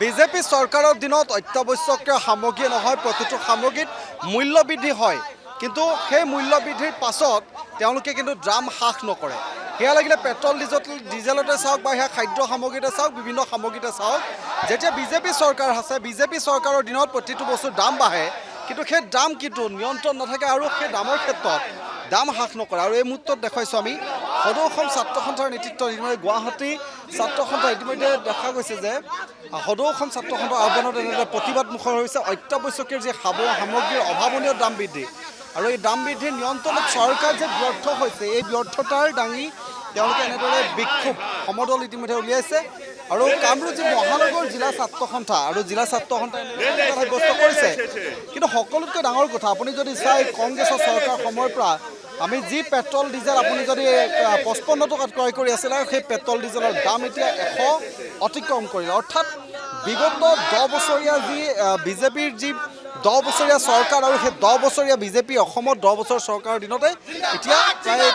BJP চৰকাৰৰ দিনত অত্যাৱশ্যকীয় সামগ্ৰী নহয় প্ৰতিটো সামগ্ৰীত মূল্য বৃদ্ধি হয়, কিন্তু সেই মূল্য বৃদ্ধিৰ পাছত তেওঁলোকে কিন্তু দাম হ্ৰাস নকৰে। সেয়া লাগিলে পেট্ৰল ডিজেলতে চাওক বা সেয়া খাদ্য সামগ্ৰীতে চাওক, বিভিন্ন সামগ্ৰীতে চাওক, যেতিয়া বিজেপি চৰকাৰ আছে, বিজেপি চৰকাৰৰ দিনত প্ৰতিটো বস্তুৰ দাম বাঢ়ে, কিন্তু সেই দাম কিন্তু নিয়ন্ত্ৰণ নাথাকে আৰু সেই দামৰ ক্ষেত্ৰত দাম হ্ৰাস নকৰে। আৰু এই মুহূৰ্তত দেখুৱাইছোঁ আমি সদৌ অসম ছাত্ৰ সন্থাৰ নেতৃত্বত ইতিমধ্যে গুৱাহাটী ছাত্ৰ সন্থা ইতিমধ্যে দেখা গৈছে যে সদৌ অসম ছাত্ৰ সন্থাৰ আহ্বানত এনেদৰে প্ৰতিবাদ মুখৰ হৈছে অত্যাৱশ্যকীয় যি সামগ্ৰীৰ অভাৱনীয় দাম বৃদ্ধি। আৰু এই দাম বৃদ্ধিৰ নিয়ন্ত্ৰণত চৰকাৰ যে ব্যৰ্থ হৈছে, এই ব্যৰ্থতাৰ দাঙি তেওঁলোকে এনেদৰে বিক্ষোভ সমদল ইতিমধ্যে উলিয়াইছে। আৰু কামৰূপ যি মহানগৰ জিলা ছাত্ৰ সন্থা আৰু জিলা ছাত্ৰ সন্থাই সাব্যস্ত কৰিছে। কিন্তু সকলোতকৈ ডাঙৰ কথা, আপুনি যদি চাই কংগ্ৰেছৰ চৰকাৰ সময়ৰ পৰা আমি যি পেট্ৰল ডিজেল আপুনি যদি 55 টকাত ক্ৰয় কৰি আছিলে, সেই পেট্ৰল ডিজেলৰ দাম এতিয়া 100 অতিক্ৰম কৰিলে। অৰ্থাৎ বিগত 10 বছৰীয়া যি বিজেপিৰ যি 10 বছৰীয়া চৰকাৰ আৰু সেই 10 বছৰীয়া বিজেপি অসমত 10 বছৰ চৰকাৰৰ দিনতে এতিয়া প্ৰায়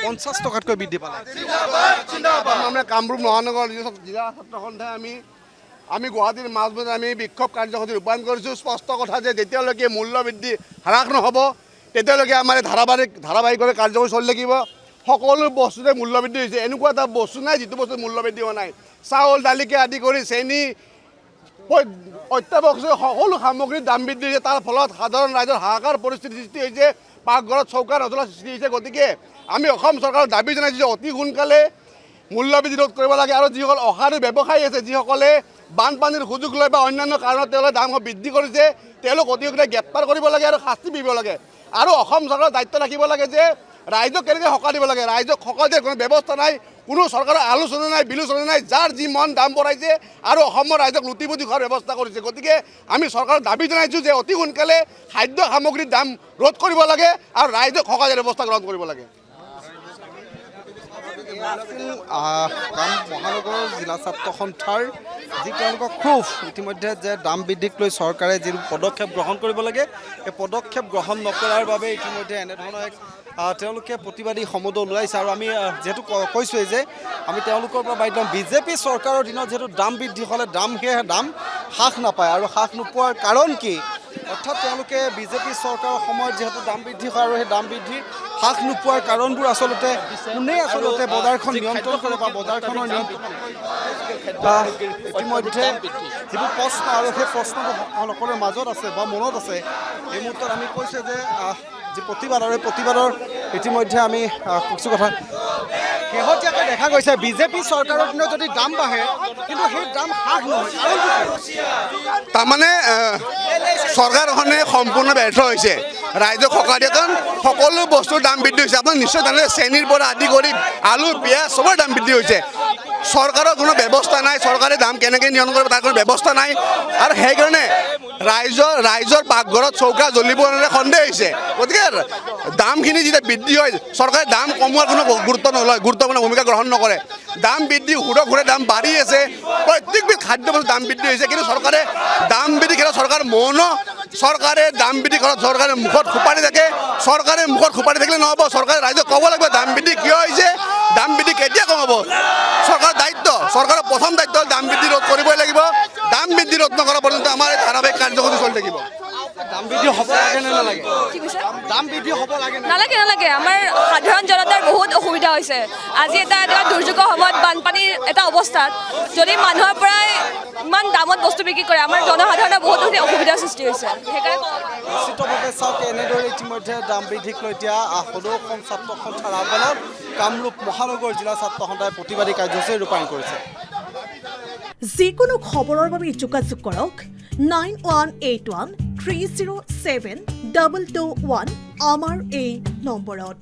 50 টকাতকৈ বৃদ্ধি পালে। আমৰা কামৰূপ মহানগৰ জিলা ছাত্ৰ সন্থাই আমি গুৱাহাটীৰ মাজমজিয়াত আমি বিক্ষোভ কাৰ্যসূচী ৰূপায়ণ কৰিছোঁ। স্পষ্ট কথা যে যেতিয়ালৈকে মূল্য বৃদ্ধি হ্ৰাস নহ'ব তেতিয়ালৈকে আমাৰ ধাৰাবাহিকভাৱে কাৰ্যসূচী চলি থাকিব। সকলো বস্তুতে মূল্য বৃদ্ধি হৈছে, এনেকুৱা এটা বস্তু নাই যিটো বস্তুত মূল্য বৃদ্ধি হোৱা নাই। চাউল দালিকে আদি কৰি চেনি অত্যাৱশ্যকীয় সকলো সামগ্ৰীৰ দাম বৃদ্ধি হৈছে। তাৰ ফলত সাধাৰণ ৰাইজৰ হাহাকাৰ পৰিস্থিতিৰ সৃষ্টি হৈছে, পাকঘৰত চৌকা নচলাৰ সৃষ্টি হৈছে। গতিকে আমি অসম চৰকাৰক দাবী জনাইছোঁ যে অতি সোনকালে মূল্যবৃদ্ধি ৰোধ কৰিব লাগে আৰু যিসকল অসাধু ব্যৱসায়ী আছে, যিসকলে বানপানীৰ সুযোগ লৈ বা অন্যান্য কাৰণত তেওঁলোকে দাম বৃদ্ধি কৰিছে, তেওঁলোক অতি সোনকালে গ্ৰেপ্তাৰ কৰিব লাগে আৰু শাস্তি দিব লাগে। আৰু অসম চৰকাৰৰ দায়িত্ব ৰাখিব লাগে যে ৰাইজক কেনেকৈ সকাহ দিব লাগে। ৰাইজক সকাহ দিয়াৰ কোনো ব্যৱস্থা নাই, কোনো চৰকাৰৰ আলোচনা নাই, বিলোচনা নাই। যাৰ যি মন দাম বঢ়াইছে আৰু অসমৰ ৰাইজক লুটিপুটি খোৱাৰ ব্যৱস্থা কৰিছে। গতিকে আমি চৰকাৰক দাবী জনাইছোঁ যে অতি সোনকালে খাদ্য সামগ্ৰীৰ দাম ৰোধ কৰিব লাগে আৰু ৰাইজক সকাহ দিয়াৰ ব্যৱস্থা গ্ৰহণ কৰিব লাগে। মহানগৰ জিলা ছাত্ৰ সন্থাৰ যি তেওঁলোকৰ ক্ষোভ ইতিমধ্যে যে দাম বৃদ্ধিক লৈ চৰকাৰে যি পদক্ষেপ গ্ৰহণ কৰিব লাগে, এই পদক্ষেপ গ্ৰহণ নকৰাৰ বাবে ইতিমধ্যে এনেধৰণৰ এক তেওঁলোকে প্ৰতিবাদী সমদল ওলাইছে। আৰু আমি যিহেতু কৈছোঁৱেই যে আমি তেওঁলোকৰ পৰা বাধ্য বিজেপি চৰকাৰৰ দিনত যিহেতু দাম বৃদ্ধি হ'লে সেয়েহে দাম হ্ৰাস নাপায়। আৰু হ্ৰাস নোপোৱাৰ কাৰণ কি? অৰ্থাৎ তেওঁলোকে বিজেপি চৰকাৰৰ সময়ত যিহেতু দাম বৃদ্ধি হয় আৰু সেই দাম বৃদ্ধি হ্ৰাস নোপোৱাৰ কাৰণবোৰ আচলতে কোনেই আচলতে বজাৰখন নিয়ন্ত্ৰণ কৰে বা বজাৰখনৰ নিয়ন্ত্ৰণ ইতিমধ্যে যিবোৰ প্ৰশ্ন আৰু সেই প্ৰশ্নবোৰ সকলোৰে মাজত আছে বা মনত আছে। এই মুহূৰ্তত আমি কৈছোঁ যে যি প্ৰতিবাদ আৰু এই প্ৰতিবাদৰ ইতিমধ্যে আমি কিছু কথা শেহতীয়াকৈ দেখা গৈছে বিজেপি চৰকাৰৰ দিনত যদি দাম বাঢ়ে কিন্তু সেই দাম হ্ৰাস নহয়। তাৰমানে চৰকাৰখনে সম্পূৰ্ণ ব্যৰ্থ হৈছে ৰাইজক সকাহ দিয়াত। কাৰণ সকলো বস্তুৰ দাম বৃদ্ধি হৈছে। আপুনি নিশ্চয় জানে চেনিৰ পৰা আদি কৰি আলু পিঁয়াজ চবৰ দাম বৃদ্ধি হৈছে। চৰকাৰৰ কোনো ব্যৱস্থা নাই, চৰকাৰে দাম কেনেকৈ নিয়ন্ত্ৰণ কৰিব তাৰ কোনো ব্যৱস্থা নাই। আৰু সেইকাৰণে ৰাইজৰ পাকঘৰত চৌকা জ্বলিব কাৰণে সন্দেহ হৈছে। গতিকে দামখিনি যেতিয়া বৃদ্ধি হয় চৰকাৰে দাম কমোৱাৰ কোনো গুৰুত্বপূৰ্ণ ভূমিকা গ্ৰহণ নকৰে। দাম বৃদ্ধি সুৰে দাম বাঢ়ি আছে, প্ৰত্যেকবিধ খাদ্য বস্তুৰ দাম বৃদ্ধি হৈছে, কিন্তু চৰকাৰে দাম বৃদ্ধি ক্ষেত্ৰত চৰকাৰ মৌন। চৰকাৰে দাম বৃদ্ধি ক্ষেত্ৰত চৰকাৰে মুখত খোপাৰি থাকে। চৰকাৰে মুখত খোপাৰি থাকিলে নহ'ব, চৰকাৰে ৰাইজক ক'ব লাগিব দাম বৃদ্ধি কিয় হৈছে, দাম বৃদ্ধি কেতিয়া কমাব। চৰকাৰৰ দায়িত্ব, চৰকাৰৰ প্ৰথম দায়িত্ব হ'ল দাম বৃদ্ধি ৰোধ কৰিবই লাগিব। দাম বৃদ্ধি ৰোধ নকৰা পৰ্যন্ত আমাৰ এই ধাৰাবাহিক কাৰ্যসূচী চলি থাকিব। দাম বৃদ্ধি হ'ব লাগে নে নালাগে? দাম বৃদ্ধি হ'ব লাগে নালাগে। আমাৰ সাধাৰণ জনতাৰ বহুত অসুবিধা হৈছে। আজি এটা দুৰ্যোগৰ সময়ত বানপানীৰ এটা অৱস্থাত যদি মানুহৰ পৰাই ইমান দামত বস্তু বিক্ৰী কৰে, আমাৰ জনসাধাৰণৰ বহুত অসুবিধাৰ সৃষ্টি হৈছে। সেইকাৰণে নিশ্চিতভাৱে চাওক এনেদৰে ইতিমধ্যে দাম বৃদ্ধিক লৈ এতিয়া সদৌ অসম ছাত্ৰ সন্থাৰ আহ্বানত কামৰূপ মহানগৰ জিলা ছাত্ৰ সন্থাই প্ৰতিবাদী কাৰ্যসূচী ৰূপায়ণ কৰিছে। যিকোনো খবৰৰ বাবে যোগাযোগ কৰক 9181 307 221 আমাৰ এই নম্বৰত।